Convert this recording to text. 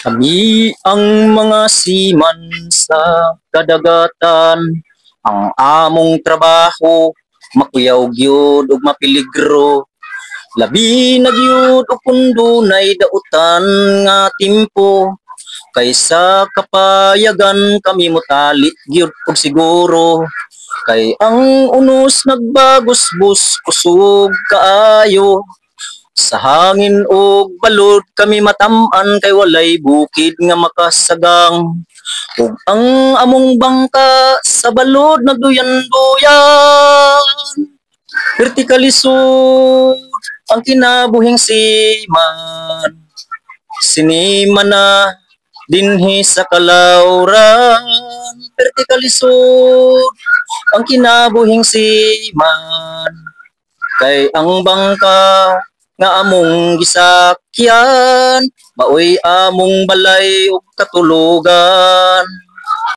Kami ang mga seaman sa kadagatan, ang among trabaho makuyaw gyud ug mapiligro. Labi na gyud ug kun dunay dautan nga timpo, kaysa kapayagan kami motalit gyud og siguro. Kay ang unos nagbagusbus kusog kaayo, sa hangin og balod kami matam-an kay walay bukid nga makasagang. Ug ang among bangka sa balod nagduyan-duyan, vertikalisod ang kinabuhing seaman. Sinima na dinhi sa kalauran, vertikalisod ang kinabuhing seaman. Kay ang bangka nga among gisakyan, maoy among balay ug katulugan.